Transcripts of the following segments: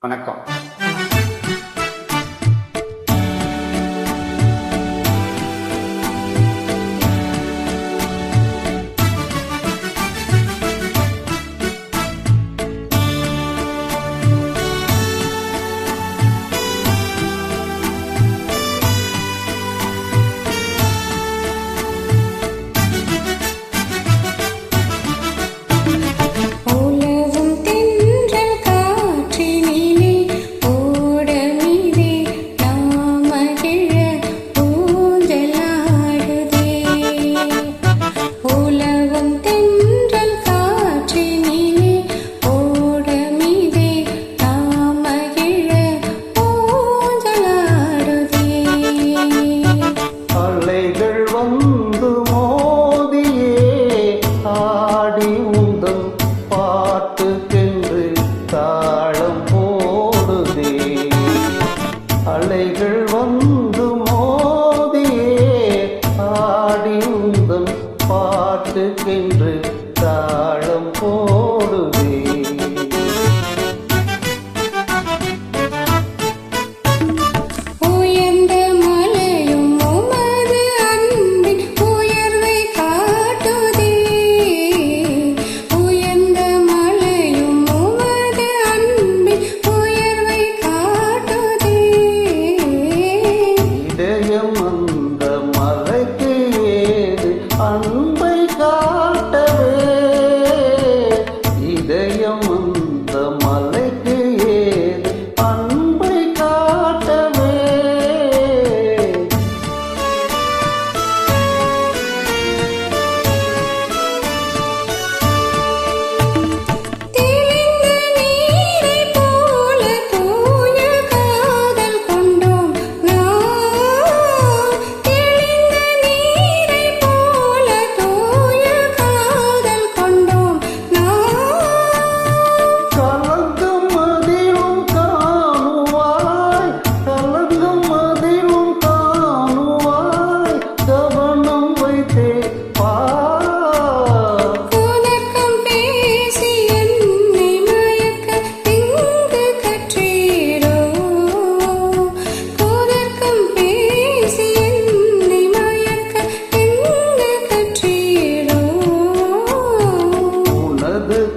வணக்கம். அலைகள் வந்து மோதியே ஆடி உந்தன் பாட்டுக்கென்று தாளம் போடுதே. அன்பை காட்டவே இதயம் அந்த மலைக்கு ஏது அன்பை காட்டவே.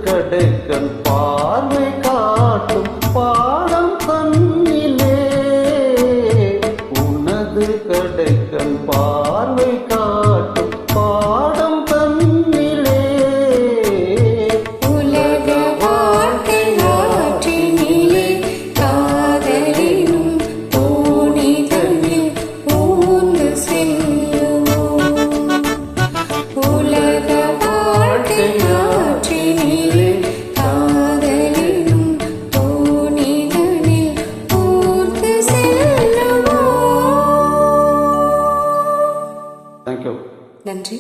கடைக்கண் பார்வை காட்டும் பாடம் தன்னிலே உனது கடைக்கண் பார்வை காட்டும் பாடம் தன்னிலே. உலக வாழ்க்கை ஆற்றினிலே காதலினும் தோணி தன்னில் ஊர்ந்து செல்லுவோம். உலக வாழ்க்கை ஆற்றினிலே Thank you. நன்றி.